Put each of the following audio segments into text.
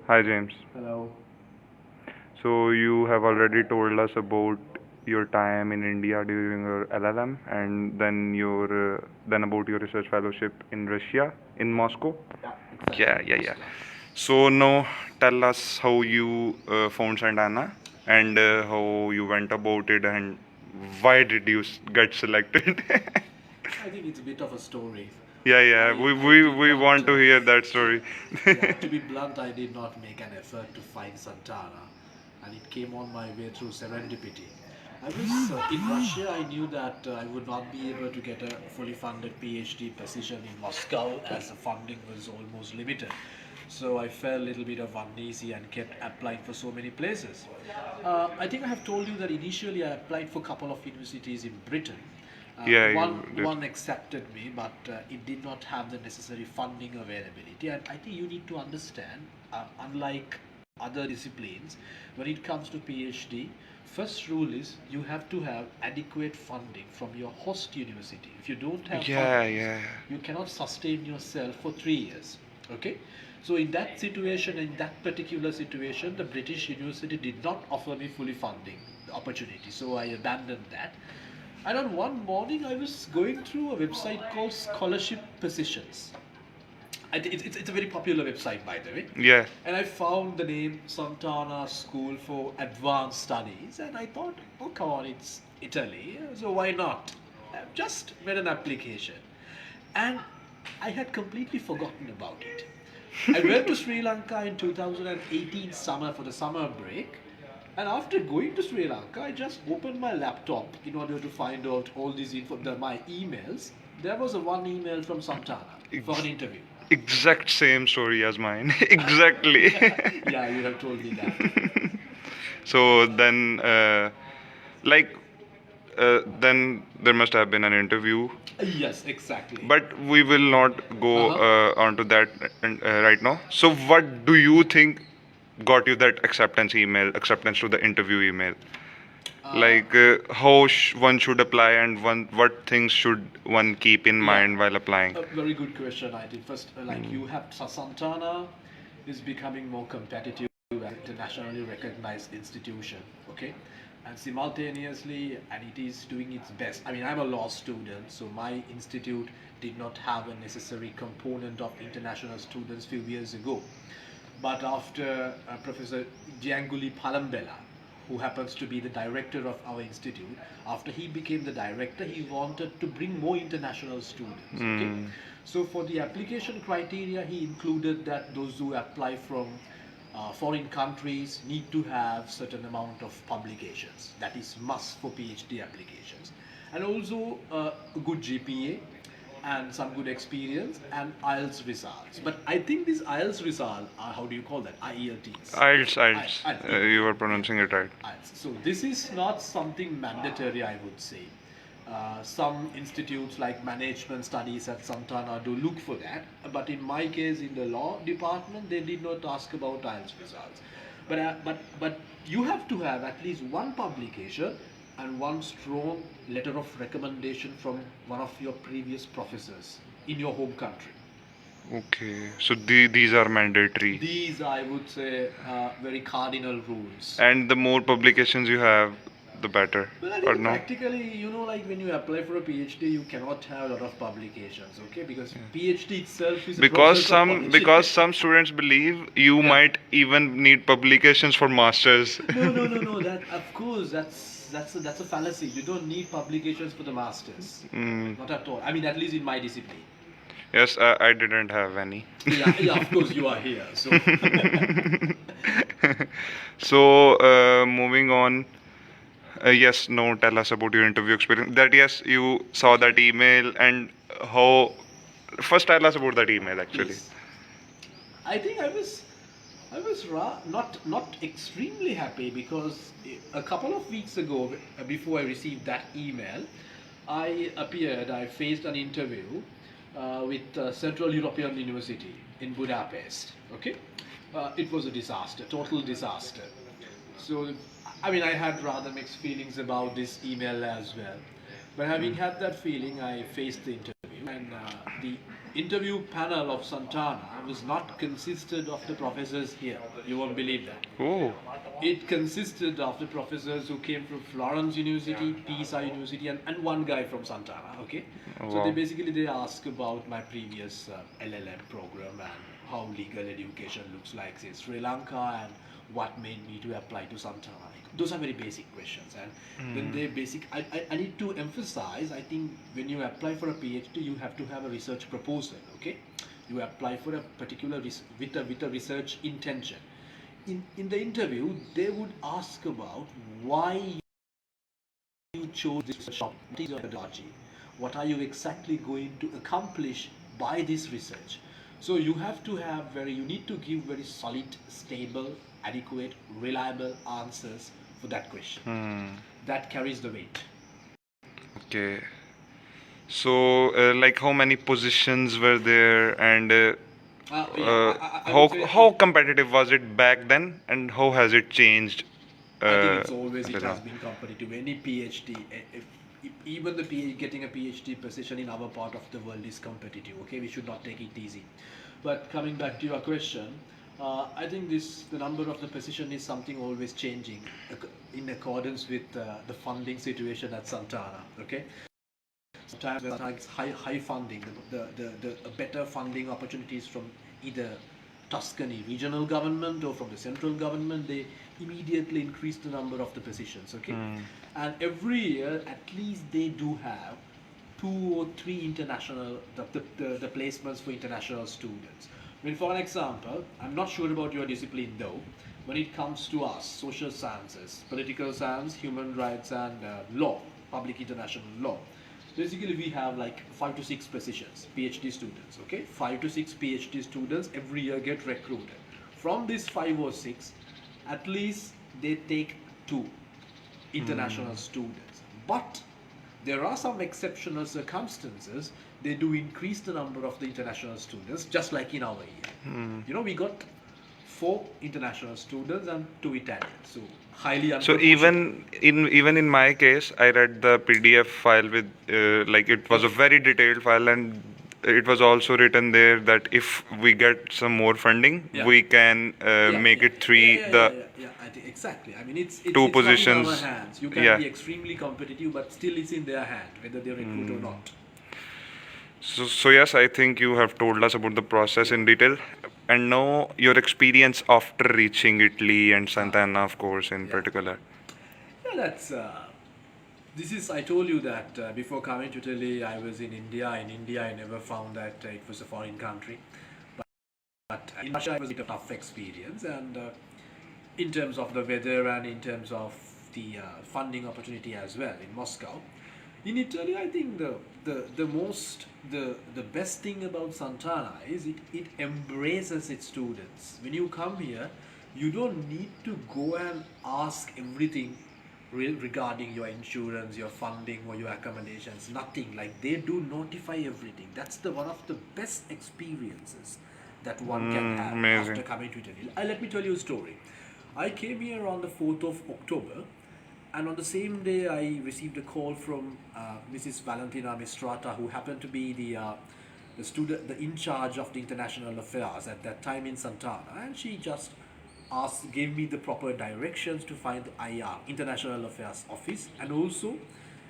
Hi James. Hello. So you have already told us about your time in India during your LLM and then about your research fellowship in Russia in Moscow. Yeah, exactly. Yeah. So now tell us how you found Santana and how you went about it and why did you get selected? I think it's a bit of a story. Yeah. I We, I we, did we not. want to hear that story. Yeah, to be blunt, I did not make an effort to find Santana, and it came on my way through serendipity. I was in Russia. I knew that I would not be able to get a fully funded PhD position in Moscow as the funding was almost limited. So I felt a little bit of uneasy and kept applying for so many places. I think I have told you that initially I applied for a couple of universities in Britain. Yeah, One you did. one accepted me, but it did not have the necessary funding availability. And I think you need to understand, unlike other disciplines, when it comes to PhD, first rule is you have to have adequate funding from your host university. If you don't have fundings, Yeah. you cannot sustain yourself for 3 years. Okay, so in that particular situation, the British university did not offer me fully funding the opportunity, so I abandoned that. And on one morning, I was going through a website called Scholarship Positions. It's a very popular website, by the way. Yeah. And I found the name Santana School for Advanced Studies, and I thought, oh, come on, it's Italy, so why not? I just made an application. And I had completely forgotten about it. I went to Sri Lanka in 2018 summer for the summer break. And after going to Sri Lanka, I just opened my laptop in order to find out all these my emails. There was a one email from Santana for an interview. Exact same story as mine. Exactly. Yeah, you have told me that. So then, like, then there must have been an interview, Yes, exactly. but we will not go Uh-huh. onto that right now. So, what do you think got you that acceptance to the interview email? Uh, Like, how one should apply and what things should one keep in yeah, mind while applying? a very good question. I think first, like you have Santana is becoming more competitive as internationally recognized institution. Okay, and simultaneously, and it is doing its best. I mean, I'm a law student, so my institute did not have a necessary component of international students few years ago. But after Professor Gianguli Palambella, who happens to be the director of our institute, after he became the director, he wanted to bring more international students. Okay, so for the application criteria, he included that those who apply from foreign countries need to have certain amount of publications. That is must for PhD applications, and also a good GPA and some good experience and IELTS results. But I think these IELTS result are, how do you call that? IELTS. IELTS. Yeah, You were pronouncing it right. IELTS. So this is not something mandatory, I would say. Some institutes like management studies at Santana do look for that, but in my case, in the law department, they did not ask about IELTS results. But you have to have at least one publication and one strong letter of recommendation from one of your previous professors in your home country. Okay, so these are mandatory. These, I would say, very cardinal rules. And the more publications you have, the better. Well, I Or think no? practically, like when you apply for a PhD, you cannot have a lot of publications, okay? Because PhD itself is a Because process of some publishing. because some students believe you Yeah. might even need publications for masters. No. That of course, that's a fallacy. You don't need publications for the masters. Mm, Not at all. I mean, at least in my discipline. yes, I didn't have any. Yeah. Of course, you are here. So So, moving on. Yes, no, tell us about your interview experience. That yes, you saw that email and how. First, tell us about that email actually. yes, I think not extremely happy because a couple of weeks ago, before I received that email, I faced an interview with Central European University in Budapest. Okay, it was a disaster, total disaster. So, I mean, I had rather mixed feelings about this email as well. But having had that feeling, I faced the interview, and the interview panel of Santana was not consisted of the professors here. You won't believe that. Oh. It consisted of the professors who came from Florence University, Pisa University, and one guy from Santana. Okay, so Wow. they ask about my previous LLM program and how legal education looks like in Sri Lanka and what made me to apply to Santana. Those are very basic questions, and when they basic, I need to emphasize. I think when you apply for a PhD, you have to have a research proposal. Okay, you apply for a particular with a research intention. In the interview, they would ask about why you chose this shop, what is your methodology, what are you exactly going to accomplish by this research. So you have to have you need to give very solid, stable, adequate, reliable answers for that question. That carries the weight. Okay. So, like, how many positions were there, and I would say how competitive was it back then, and how has it changed? I think it Until has now? been competitive. Any PhD, if even the getting a PhD position in our part of the world is competitive. Okay, we should not take it easy. But coming back to your question, I think the number of the position is something always changing in accordance with the funding situation at Santana. Okay, sometimes it's high funding, the better funding opportunities from either Tuscany regional government or from the central government, they immediately increase the number of the positions. Okay, and every year at least they do have 2 or 3 international the placements for international students. I mean, for an example, I'm not sure about your discipline though. When it comes to us, social sciences, political science, human rights, and law, public international law, basically we have like 5 to 6 positions, PhD students. Okay, 5 to 6 PhD students every year get recruited. From these 5 or 6, at least they take 2 international students. But there are some exceptional circumstances. They do increase the number of the international students, just like in our year. We got 4 international students and 2 Italians, so highly So unproportionate. even in my case, I read the PDF file with like it was a Okay. very detailed file, and it was also written there that if we get some more funding, Yeah. we can make it three the I think exactly. I mean, it's two it's not in our positions. hands. You can Yeah. be extremely competitive, but still it's in their hand whether they recruit or not. So yes, I think you have told us about the process in detail, and now your experience after reaching Italy and Sant'Anna, of course, in Yeah. particular. Yeah, that's. This is. I told you that before coming to Italy, I was in India. In India, I never found that it was a foreign country. But in Russia, it was a tough experience, and in terms of the weather and in terms of the funding opportunity as well in Moscow. In Italy, I think the best thing about Santana is it embraces its students. When you come here, you don't need to go and ask everything regarding your insurance, your funding, or your accommodations. Nothing. Like, they do notify everything. That's the one of the best experiences that one can have after Amazing. coming to Italy. Let me tell you a story. I came here on the 4th of October, and on the same day I received a call from Mrs. Valentina Mistrata, who happened to be the student, the in charge of the international affairs at that time in Santana, and she just gave me the proper directions to find the IR, International Affairs Office, and also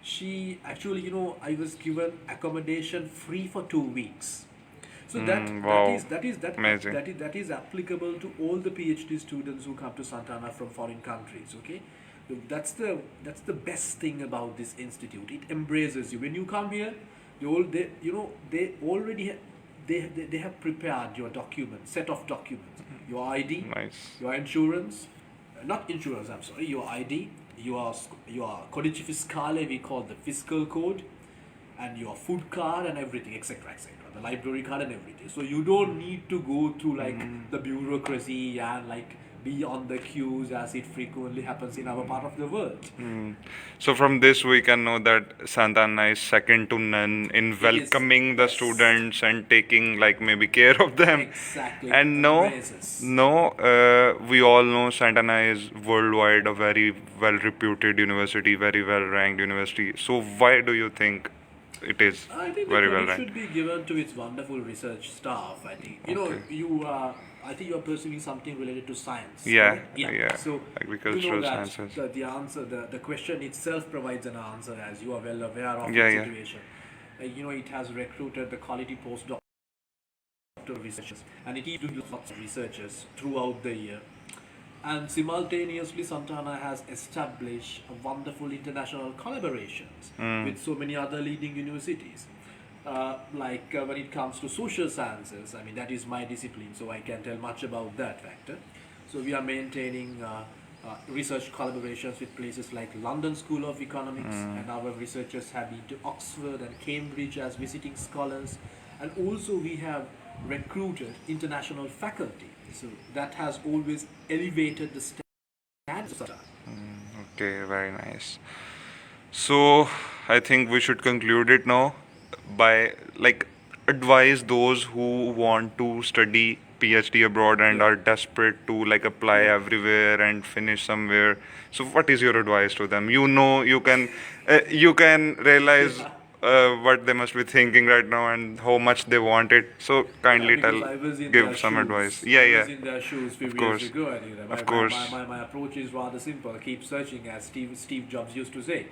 she actually, I was given accommodation free for 2 weeks. So Wow. Amazing. that is applicable to all the PhD students who come to Santana from foreign countries. Okay, so that's the best thing about this institute. It embraces you when you come here. They already they have prepared your document set of documents, your ID, Nice. your insurance, not insurance. I'm sorry, your ID, your codice fiscale, we call the fiscal code, and your food card and everything, etc., etc., the library card and everything. So you don't need to go through like the bureaucracy and like be on the queues as it frequently happens in our part of the world. So from this we can know that Sant'Anna is second to none in It is, welcoming the yes, students and taking like maybe care of them. exactly. It And embraces. we all know Sant'Anna is worldwide a very well reputed university, very well ranked university. So why do you think it is I think the very well credit ranked. should be given to its wonderful research staff. I think Okay. I think you are pursuing something related to science. Yeah, Correct? Yeah. yeah. So Agricultural that sciences. the answer, the question itself provides an answer, as you are well aware of Yeah, the yeah. situation. It has recruited the quality postdoctoral researchers, and it is doing lots of researchers throughout the year. And simultaneously, Santana has established a wonderful international collaborations with so many other leading universities. When it comes to social sciences, I mean, that is my discipline, so I can tell much about that factor. So we are maintaining research collaborations with places like London School of Economics, and our researchers have been to Oxford and Cambridge as visiting scholars, and also we have recruited international faculty. So that has always elevated the standards of Santana. Okay, very nice. So I think we should conclude it now by like advise those who want to study PhD abroad and Yeah. are desperate to like apply everywhere and finish somewhere. So what is your advice to them? You can realize what they must be thinking right now and how much they want it. So kindly Because tell, I was in their give some shoes. advice. Yeah, I was yeah. in their shoes few Of years course. ago. And, Of course. my approach is rather simple. Keep searching, as Steve Jobs used to say.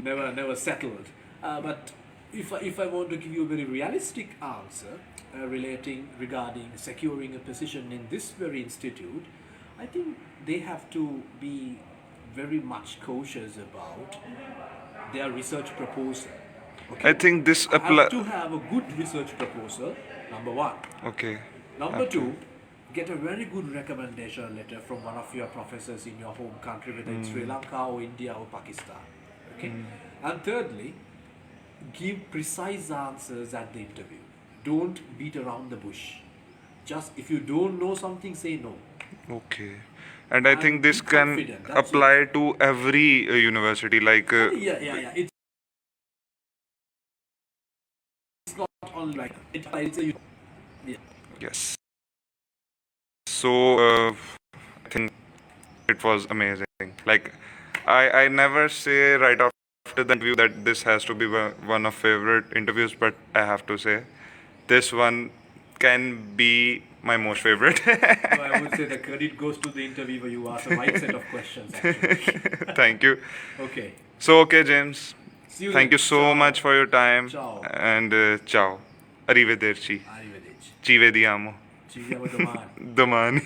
Never settled. But if I want to give you a very realistic answer regarding securing a position in this very institute, I think they have to be very much cautious about their research proposal. I think this Have to have a good research proposal, number one. Okay. Number two, get a very good recommendation letter from one of your professors in your home country, whether it's Sri Lanka or India or Pakistan. Okay? And thirdly, give precise answers at the interview. Don't beat around the bush. Just if you don't know something, say no. Okay. And I And think this be can confident, that's apply to every university. Like, Yeah. It's not on like it's a yeah. yes. So, I think it was amazing. Like, I never say right after the interview that this has to be one of favorite interviews, but I have to say this one can be my most favorite. So I would say the credit goes to the interviewer. You asked the right set of questions, actually. Thank you. Okay. So, okay, James. See you Thank then. you so Ciao. much for your time. Ciao. And ciao. Arrivederci. Arrivederci. Ci vediamo Ci vediamo domani. domani.